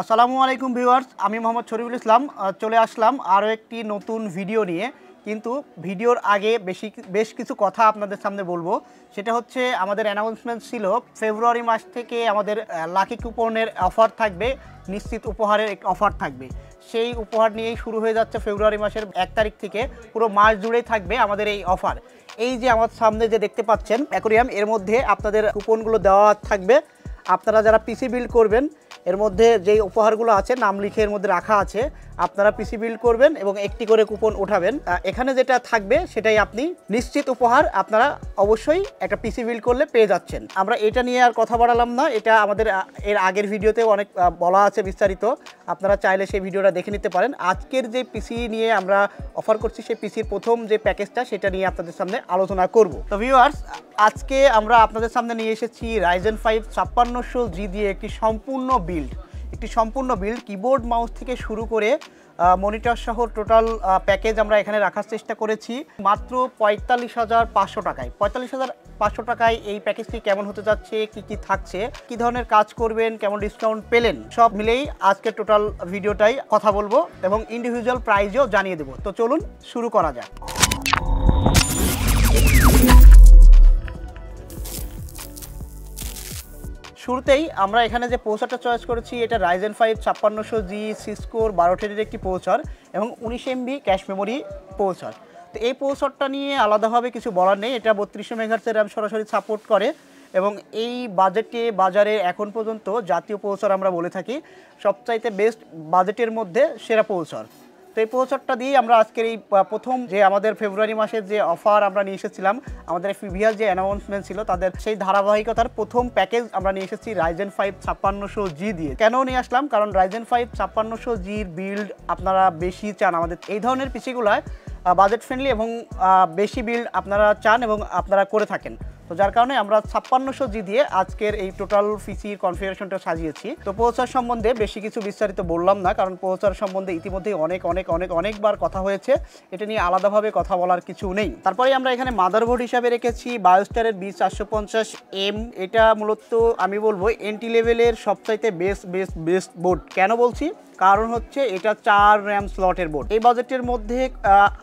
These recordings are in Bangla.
আসসালামু আলাইকুম ভিউয়ার্স, আমি মোহাম্মদ শরীফুল ইসলাম চলে আসলাম আরও একটি নতুন ভিডিও নিয়ে। কিন্তু ভিডিওর আগে বেশ কিছু কথা আপনাদের সামনে বলবো। সেটা হচ্ছে আমাদের অ্যানাউন্সমেন্ট ছিল ফেব্রুয়ারি মাস থেকে আমাদের লাকি কুপনের অফার থাকবে, নিশ্চিত উপহারের এক অফার থাকবে। সেই উপহার নিয়েই শুরু হয়ে যাচ্ছে ফেব্রুয়ারি মাসের 1 তারিখ থেকে পুরো মাস জুড়েই থাকবে আমাদের এই অফার। এই যে আমার সামনে যে দেখতে পাচ্ছেন অ্যাকোয়ারিয়াম, এর মধ্যে আপনাদের কুপনগুলো দেওয়া থাকবে। আপনারা যারা পিসি বিল্ড করবেন এর মধ্যে যেই উপহারগুলো আছে নাম লিখে এর মধ্যে রাখা আছে, আপনারা পিসি বিল্ড করবেন এবং একটি করে কুপন উঠাবেন। এখানে যেটা থাকবে সেটাই আপনি নিশ্চিত উপহার আপনারা অবশ্যই একটা পিসি বিল্ড করলে পেয়ে যাচ্ছেন। আমরা এটা নিয়ে আর কথা বাড়ালাম না, এটা আমাদের এর আগের ভিডিওতে অনেক বলা আছে বিস্তারিত, আপনারা চাইলে সেই ভিডিওটা দেখে নিতে পারেন। আজকের যে পিসি নিয়ে আমরা অফার করছি সেই পিসির প্রথম যে প্যাকেজটা সেটা নিয়ে আপনাদের সামনে আলোচনা করব। তো ভিউয়ার্স, আজকে আমরা আপনাদের সামনে নিয়ে এসেছি রাইজেন 5 5600G দিয়ে একটি সম্পূর্ণ বিল্ড কিবোর্ড মাউস থেকে শুরু করে মনিটর সহ টোটাল প্যাকেজ আমরা এখানে রাখার চেষ্টা করেছি মাত্র ৪৫,৫০০ টাকায়। ৪৫,৫০০ টাকায় এই প্যাকেজটি কেমন হতে যাচ্ছে, কি থাকছে, কি ধরনের কাজ করবেন, কেমন ডিসকাউন্ট পেলেন, সব মিলেই আজকে টোটাল ভিডিওটাই কথা বলবো এবং ইন্ডিভিজুয়াল প্রাইজও জানিয়ে দেবো। তো চলুন শুরু করা যাক। শুরুতেই আমরা এখানে যে প্রসেসরটা চয়েস করেছি এটা রাইজেন 5 5600G 6 কোর 12 থ্রেডের একটি প্রসেসর এবং 19 MB ক্যাশ মেমোরি প্রসেসর। তো এই প্রসেসরটা নিয়ে আলাদাভাবে কিছু বলার নেই, এটা 3200 মেগাহার্টজের র্যাম সরাসরি সাপোর্ট করে এবং এই বাজেটে এখন পর্যন্ত জাতীয় প্রসেসর আমরা বলে থাকি, সবচাইতে বেস্ট বাজেটের মধ্যে সেরা প্রসেসর। তো এই প্রসেসরটা দিয়েই আমরা আজকের এই প্রথম যে আমাদের ফেব্রুয়ারি মাসের যে অফার আমরা নিয়ে এসেছিলাম, আমাদের প্রিভিয়াস যে অ্যানাউন্সমেন্ট ছিল তাদের সেই ধারাবাহিকতার প্রথম প্যাকেজ আমরা নিয়ে এসেছি রাইজেন 5 5600G দিয়ে। কেন নিয়ে আসলাম? কারণ রাইজেন 5 5600Gর বিল্ড আপনারা বেশি চান, আমাদের এই ধরনের পিসিগুলোয় বাজেট ফ্রেন্ডলি এবং বেশি বিল্ড আপনারা চান এবং আপনারা করে থাকেন। তো যার কারণে আমরা 5600G দিয়ে আজকের এই টোটাল পিসির কনফিগারেশনটা সাজিয়েছি। তো প্রসেসর সম্বন্ধে বেশি কিছু বিস্তারিত বললাম না, কারণ প্রসেসর সম্বন্ধে ইতিমধ্যেই অনেকবার কথা হয়েছে, এটা নিয়ে আলাদাভাবে কথা বলার কিছু নেই। তারপরে আমরা এখানে মাদারবোর্ড হিসাবে রেখেছি বায়োস্টারের B450M। এটা মূলত আমি বলবো এন্ট্রি লেভেলের সবচাইতে বেস্ট বোর্ড। কেন বলছি? কারণ হচ্ছে এটা 4 RAM স্লটের বোর্ড। এই বাজেটের মধ্যে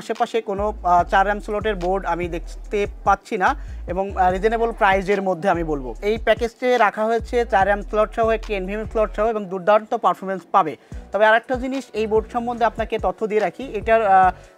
আশেপাশে কোনো 4 RAM স্লটের বোর্ড আমি দেখতে পাচ্ছি না এবং রিজনেবল প্রাইজের মধ্যে আমি বলবো। এই প্যাকেজে রাখা হয়েছে 4 RAM স্লট সহ একটি NVMe স্লট সহ এবং দুর্দান্ত পারফরমেন্স পাবে। তবে আরেকটা জিনিস এই বোর্ড সম্বন্ধে আপনাকে তথ্য দিয়ে রাখি, এটার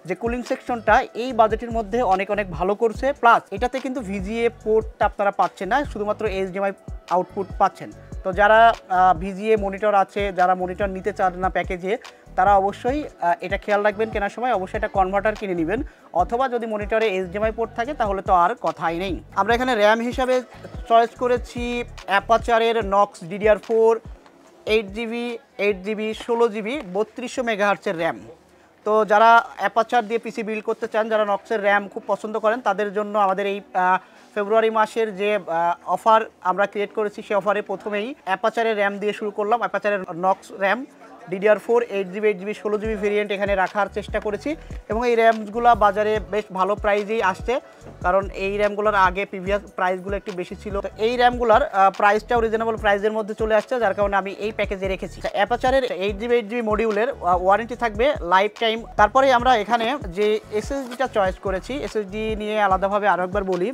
যে কুলিং সেকশনটা এই বাজেটের মধ্যে অনেক ভালো করছে। প্লাস এটাতে কিন্তু VGA পোর্টটা আপনারা পাচ্ছেন না, শুধুমাত্র HDMI আউটপুট পাচ্ছেন। তো যারা VGA মনিটর আছে, যারা মনিটর নিতে চান না প্যাকেজে, তারা অবশ্যই এটা খেয়াল রাখবেন, কেনার সময় অবশ্যই এটা কনভার্টার কিনে নেবেন, অথবা যদি মনিটরে HDMI পোর্ট থাকে তাহলে তো আর কথাই নেই। আমরা এখানে র্যাম হিসাবে চয়েস করেছি অ্যাপাচারের নক্স DDR4 8GB 16GB 3200 মেগাহার্টজের র্যাম। তো যারা অ্যাপাচার দিয়ে পিসি বিল্ড করতে চান, যারা নক্সের র্যাম খুব পছন্দ করেন, তাদের জন্য আমাদের এই ফেব্রুয়ারি মাসের যে অফার আমরা ক্রিয়েট করেছি সেই অফারে প্রথমেই অ্যাপাচারের র্যাম দিয়ে শুরু করলাম। অ্যাপাচারের নক্স RAM DDR4 8GB 16GB variant এখানে রাখার চেষ্টা করেছি এবং এই র্যামগুলো বাজারে বেশ ভালো প্রাইজেই আসছে, কারণ এই র্যামগুলোর আগে প্রিভিয়াস প্রাইসগুলো একটু বেশি ছিল। তো এই র্যামগুলোর প্রাইসটাও রিজনেবল প্রাইসের মধ্যে চলে আসছে, যার কারণে আমি এই প্যাকেজে রেখেছি। অ্যাপাচারের 8GB মডিউলের ওয়ারেন্টি থাকবে লাইফ টাইম। তারপরে আমরা এখানে যে SSDটা চয়েস করেছি, SSD নিয়ে আলাদাভাবে আরও একবার বলি,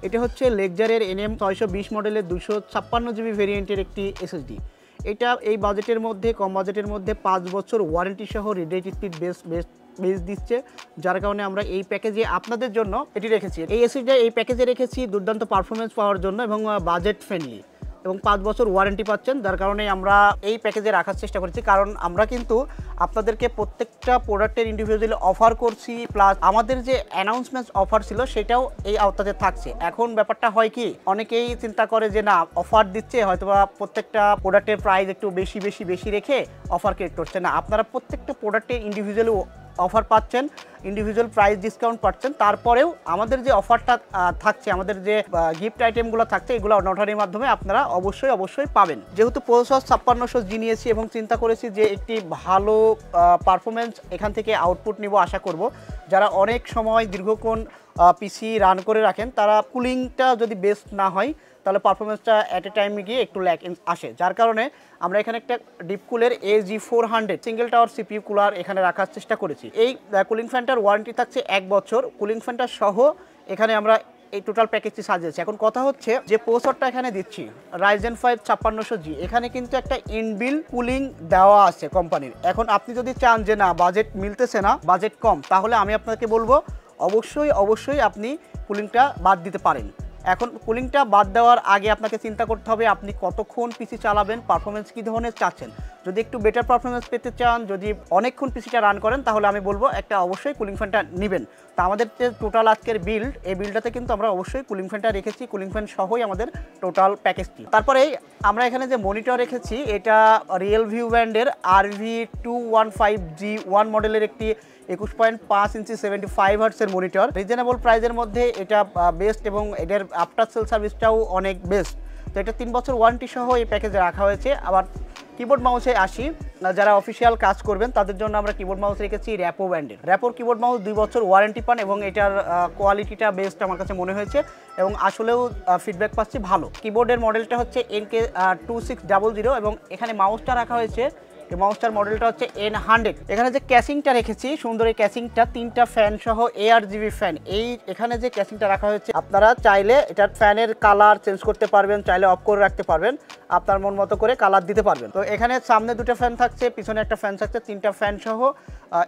এটা হচ্ছে লেকজারের NM620 মডেলের 256GB ভেরিয়েন্টের একটি SSD। এটা এই বাজেটের মধ্যে, কম বাজেটের মধ্যে 5 বছর ওয়ারেন্টি সহ রিড স্পিড বেস দিচ্ছে, যার কারণে আমরা এই প্যাকেজে আপনাদের জন্য এটি রেখেছি। এই এসিটা এই প্যাকেজে রেখেছি দুর্দান্ত পারফরমেন্স পাওয়ার জন্য এবং বাজেট ফ্রেন্ডলি এবং 5 বছর ওয়ারেন্টি পাচ্ছেন, যার কারণে আমরা এই প্যাকেজে রাখার চেষ্টা করেছি। কারণ আমরা কিন্তু আপনাদেরকে প্রত্যেকটা প্রোডাক্টের ইন্ডিভিজুয়ালি অফার করছি, প্লাস আমাদের যে অ্যানাউন্সমেন্ট অফার ছিল সেটাও এই আওতাতে থাকছে। এখন ব্যাপারটা হয় কি, অনেকেই চিন্তা করে যে না অফার দিচ্ছে, হয়তোবা প্রত্যেকটা প্রোডাক্টের প্রাইস একটু বেশি রেখে অফার ক্রিয়েট করছে না। আপনারা প্রত্যেকটা প্রোডাক্টের ইন্ডিভিজুয়ালি অফার পাচ্ছেন, ইন্ডিভিজুয়াল প্রাইস ডিসকাউন্ট পাচ্ছেন। তারপরেও আমাদের যে অফারটা থাকছে, আমাদের যে গিফট আইটেমগুলো থাকছে, এগুলো নটারির মাধ্যমে আপনারা অবশ্যই পাবেন। যেহেতু প্রসেসর 5600G নিয়েছি এবং চিন্তা করেছি যে একটি ভালো পারফরমেন্স এখান থেকে আউটপুট নিব আশা করব। যারা অনেক সময় দীর্ঘক্ষণ পিসি রান করে রাখেন, তারা কুলিংটা যদি বেস্ট না হয় তাহলে পারফরমেন্সটা অ্যাট এ টাইমে গিয়ে একটু ল্যাক আসে, যার কারণে আমরা এখানে একটা ডিপ কুলের AG400 single tower CPU cooler এখানে রাখার চেষ্টা করেছি। এই কুলিং ফ্যানটার ওয়ারেন্টি থাকছে 1 বছর, কুলিং ফ্যানটা সহ এখানে আমরা এই টোটাল প্যাকেজটি সাজিয়েছি। এখন কথা হচ্ছে যে প্রসেসরটা এখানে দিচ্ছি Ryzen 5 5600G, এখানে কিন্তু একটা ইনবিল কুলিং দেওয়া আছে কোম্পানির। এখন আপনি যদি চান যে না বাজেট মিলতেছে না, বাজেট কম, তাহলে আমি আপনাকে বলবো অবশ্যই আপনি কুলিংটা বাদ দিতে পারেন। এখন কুলিংটা বাদ দেওয়ার আগে আপনাকে চিন্তা করতে হবে আপনি কতক্ষণ পিসি চালাবেন, পারফরমেন্স কী ধরনের চাচ্ছেন। যদি একটু বেটার পারফরমেন্স পেতে চান, যদি অনেকক্ষণ পিসিটা রান করেন, তাহলে আমি বলবো একটা অবশ্যই কুলিং ফ্যানটা নেবেন। তা আমাদের যে টোটাল আজকের বিল্ড, এই বিল্ডটাতে কিন্তু আমরা অবশ্যই কুলিং ফ্যানটা রেখেছি, কুলিং ফ্যান সহই আমাদের টোটাল প্যাকেজটি। তারপরে আমরা এখানে যে মনিটর রেখেছি এটা রিয়েলভিউ ব্র্যান্ডের RV215G1 মডেলের একটি 21.5 ইঞ্চি 75 হার্টসের মনিটর। রিজনেবল প্রাইসের মধ্যে এটা বেস্ট এবং এটার আফটার সেল সার্ভিসটাও অনেক বেস্ট। তো এটা 3 বছর ওয়ারেন্টি সহ এই প্যাকেজে রাখা হয়েছে। আবার কিবোর্ড মাউসে আসি, যারা অফিসিয়াল কাজ করবেন তাদের জন্য আমরা কিবোর্ড মাউস রেখেছি র্যাপো ব্র্যান্ডের। র্যাপোর কিবোর্ড মাউস 2 বছর ওয়ারেন্টি পান এবং এটার কোয়ালিটিটা বেস্ট আমার কাছে মনে হয়েছে এবং আসলেও ফিডব্যাক পাচ্ছি ভালো। কিবোর্ডের মডেলটা হচ্ছে NK2600 এবং এখানে মাউসটা রাখা হয়েছে, এই মাউসটার মডেলটা হচ্ছে N100। এখানে যে ক্যাসিংটা রেখেছি সুন্দর, এই ক্যাসিংটা 3টা ফ্যান সহ ARGB ফ্যান। এখানে যে ক্যাসিংটা রাখা হয়েছে আপনারা চাইলে এটার ফ্যানের কালার চেঞ্জ করতে পারবেন, চাইলে অফ করে রাখতে পারবেন, আপনার মন মতো করে কালার দিতে পারবেন। তো এখানে সামনে 2টা ফ্যান থাকছে, পিছনে একটা ফ্যান থাকছে, 3টা ফ্যান সহ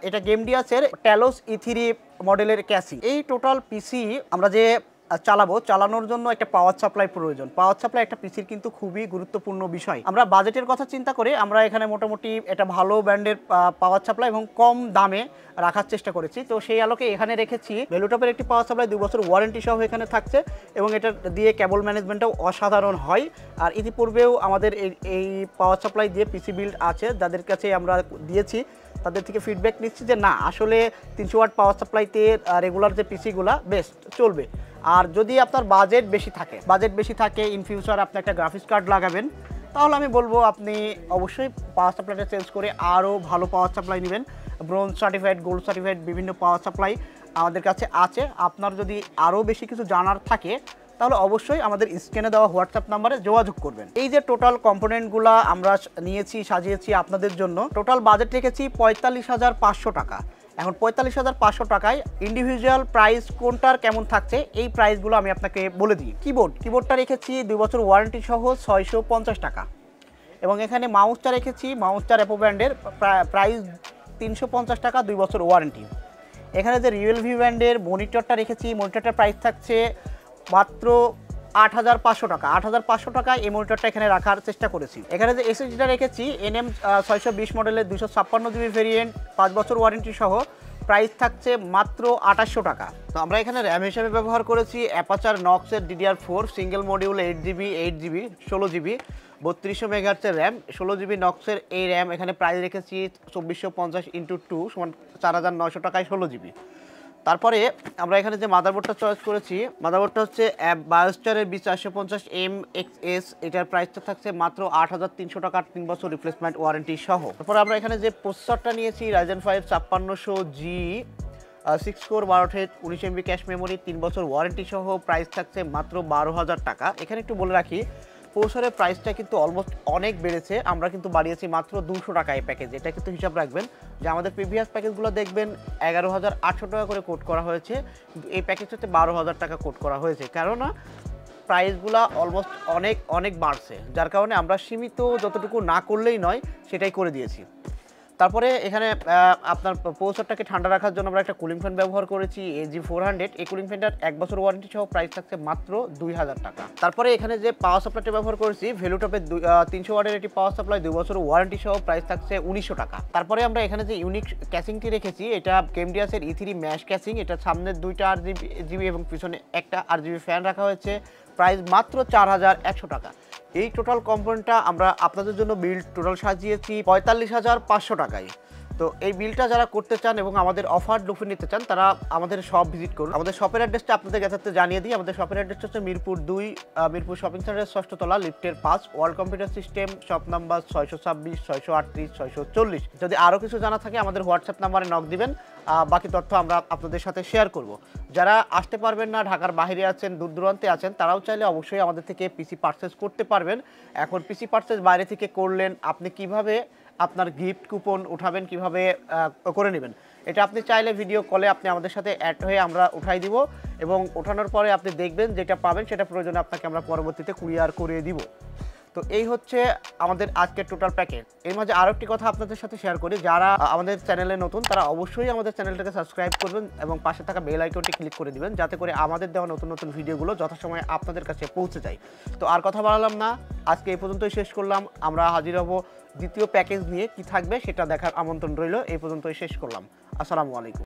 এটা গেমডিয়াসের টেলোস E3 মডেলের ক্যাসিং। এই টোটাল পিসি আমরা যে চালানোর জন্য একটা পাওয়ার সাপ্লাই প্রয়োজন। পাওয়ার সাপ্লাই একটা পিসির কিন্তু খুবই গুরুত্বপূর্ণ বিষয়। আমরা বাজেটের কথা চিন্তা করে আমরা এখানে মোটামুটি একটা ভালো ব্র্যান্ডের পাওয়ার সাপ্লাই এবং কম দামে রাখার চেষ্টা করেছি। তো সেই আলোকে এখানে রেখেছি ভ্যালুটপের একটি পাওয়ার সাপ্লাই 2 বছর ওয়ারেন্টি সহ এখানে থাকছে এবং এটা দিয়ে কেবল ম্যানেজমেন্টটাও অসাধারণ হয়। আর ইতিপূর্বেও আমাদের এই পাওয়ার সাপ্লাই দিয়ে পিসি বিল্ড আছে, যাদের কাছে আমরা দিয়েছি তাদের থেকে ফিডব্যাক নিচ্ছি যে না আসলে 300 ওয়াট পাওয়ার সাপ্লাইতে রেগুলার যে পিসিগুলা বেস্ট চলবে। আর যদি আপনার বাজেট বেশি থাকে ইন ফিউচার আপনি একটা গ্রাফিক্স কার্ড লাগাবেন, তাহলে আমি বলবো আপনি অবশ্যই পাওয়ার সাপ্লাইটা চেঞ্জ করে আরও ভালো পাওয়ার সাপ্লাই নেবেন। ব্রোঞ্জ সার্টিফাইড, গোল্ড সার্টিফাইড বিভিন্ন পাওয়ার সাপ্লাই আমাদের কাছে আছে। আপনার যদি আরও বেশি কিছু জানার থাকে তাহলে অবশ্যই আমাদের স্ক্রিনে দেওয়া হোয়াটসঅ্যাপ নাম্বারে যোগাযোগ করবেন। এই যে টোটাল কম্পোনেন্টগুলো আমরা নিয়েছি, সাজিয়েছি আপনাদের জন্য, টোটাল বাজেট রেখেছি 45,500 টাকা। এখন 45,500 টাকায় ইন্ডিভিজুয়াল প্রাইস কোনটার কেমন থাকছে এই প্রাইসগুলো আমি আপনাকে বলে দিই। কিবোর্ডটা রেখেছি 2 বছর ওয়ারেন্টি সহ 650 টাকা এবং এখানে মাউসটা রেখেছি, মাউসটা র্যাপো ব্র্যান্ডের, প্রাইস 350 টাকা, 2 বছর ওয়ারেন্টি। এখানে যে রিয়েলভিউ ব্র্যান্ডের মনিটরটা রেখেছি, মনিটরটার প্রাইস থাকছে মাত্র 8,500 টাকা। 8,500 টাকায় এই মনিটরটা এখানে রাখার চেষ্টা করেছি। এখানে যে এসএসডিটা রেখেছি NM620 মডেলের 256GB ভেরিয়েন্ট, 5 বছর ওয়ারেন্টি সহ, প্রাইস থাকছে মাত্র 2800 টাকা। তো আমরা এখানে র্যাম হিসেবে ব্যবহার করেছি অ্যাপাচার নক্সের DDR4 single module 8GB 16GB 3200 মেগাহার্টজের র্যাম, 16GB নক্সের এই র্যাম এখানে প্রাইস রেখেছি 2450x2 সমান 4,900 টাকায় 16GB। তারপরে আমরা এখানে যে মাদারবোর্ডটা চয়েস করেছি, মাদারবোর্ডটা হচ্ছে বায়োস্টারের B450MXS, এটার প্রাইসটা থাকছে মাত্র 8,300 টাকা, 3 বছর রিপ্লেসমেন্ট ওয়ারেন্টি সহ। তারপরে আমরা এখানে যে প্রসেসরটা নিয়েছি Ryzen 5 5600G 6 core 12 thread 19 MB cache memory, 3 বছর ওয়ারেন্টি সহ, প্রাইস থাকছে মাত্র 12,000 টাকা। এখানে একটু বলে রাখি প্রসেসরের প্রাইসটা কিন্তু অলমোস্ট অনেক বেড়েছে, আমরা কিন্তু বাড়িয়েছি মাত্র 200 টাকা এই প্যাকেজ। এটা কিন্তু হিসাব রাখবেন যে আমাদের প্রিভিয়াস প্যাকেজগুলো দেখবেন 11,800 টাকা করে কোট করা হয়েছে, কিন্তু এই প্যাকেজটাতে 12,000 টাকা কোট করা হয়েছে, কেননা প্রাইসগুলো অলমোস্ট অনেক বাড়ছে, যার কারণে আমরা সীমিত যতটুকু না করলেই নয় সেটাই করে দিয়েছি। তারপরে এখানে আপনার প্রসেসরটাকে ঠান্ডা রাখার জন্য আমরা একটা কুলিং ফ্যান ব্যবহার করেছি AG400। এই কুলিং ফ্যানটার 1 বছর ওয়ারেন্টি সহ প্রাইস থাকছে মাত্র 2,000 টাকা। তারপরে এখানে যে পাওয়ার সাপ্লাইটা ব্যবহার করেছি ভ্যালুটপের 300 ওয়াটের একটি পাওয়ার সাপ্লাই, 2 বছর ওয়ারেন্টি সহ, প্রাইস থাকছে 1900 টাকা। তারপরে আমরা এখানে যে ইউনিক ক্যাসিংটি রেখেছি এটা গেমডিয়াসের E3 ম্যাশ ক্যাসিং, এটা সামনে 2টা RGB এবং পিছনে একটা RGB ফ্যান রাখা হয়েছে, প্রাইস মাত্র 4,100 টাকা। এই টোটাল কম্পোনেন্টটা আমরা আপনাদের জন্য বিল্ড টোটাল সাজিয়েছি 45,500 টাকায়। তো এই বিলটা যারা করতে চান এবং আমাদের অফার লুফে নিতে চান তারা আমাদের শপ ভিজিট করুন। আমাদের শপের অ্যাড্রেসটা আপনাদের কাছে জানিয়ে দিই। আমাদের শপের অ্যাড্রেসটা হচ্ছে মিরপুর 2, মিরপুর শপিং সেন্টারের 6ষ্ঠ তলা, লিফটের 5, world computer system, shop number 626, 638, 640। যদি আরও কিছু জানা থাকে আমাদের হোয়াটসঅ্যাপ নাম্বারে নক দিবেন, বাকি তথ্য আমরা আপনাদের সাথে শেয়ার করব। যারা আসতে পারবেন না, ঢাকার বাইরে আছেন, দূর দূরান্তে আছেন, তারাও চাইলে অবশ্যই আমাদের থেকে পিসি পারচেজ করতে পারবেন। এখন পিসি পারচেজ বাইরে থেকে করলেন, আপনি কিভাবে আপনার গিফট কুপন উঠাবেন, কিভাবে করে নেবেন, এটা আপনি চাইলে ভিডিও কলে আপনি আমাদের সাথে অ্যাড হয়ে আমরা উঠাই দিব এবং ওঠানোর পরে আপনি দেখবেন যেটা পাবেন সেটা প্রয়োজনে আপনাকে আমরা পরবর্তীতে কুরিয়ার করে দিব। তো এই হচ্ছে আমাদের আজকের টোটাল প্যাকেজ। এর মাঝে আরও একটি কথা আপনাদের সাথে শেয়ার করি, যারা আমাদের চ্যানেলে নতুন তারা অবশ্যই আমাদের চ্যানেলটাকে সাবস্ক্রাইব করবেন এবং পাশে থাকা বেল আইকনটি ক্লিক করে দিবেন, যাতে করে আমাদের দেওয়া নতুন নতুন ভিডিওগুলো যথাসময়ে আপনাদের কাছে পৌঁছে যায়। তো আর কথা বাড়ালাম না, আজকে এই পর্যন্তই শেষ করলাম। আমরা হাজির হব দ্বিতীয় প্যাকেজ নিয়ে, কি থাকবে সেটা দেখার আমন্ত্রণ রইল। এই পর্যন্তই শেষ করলাম। আসসালামু আলাইকুম।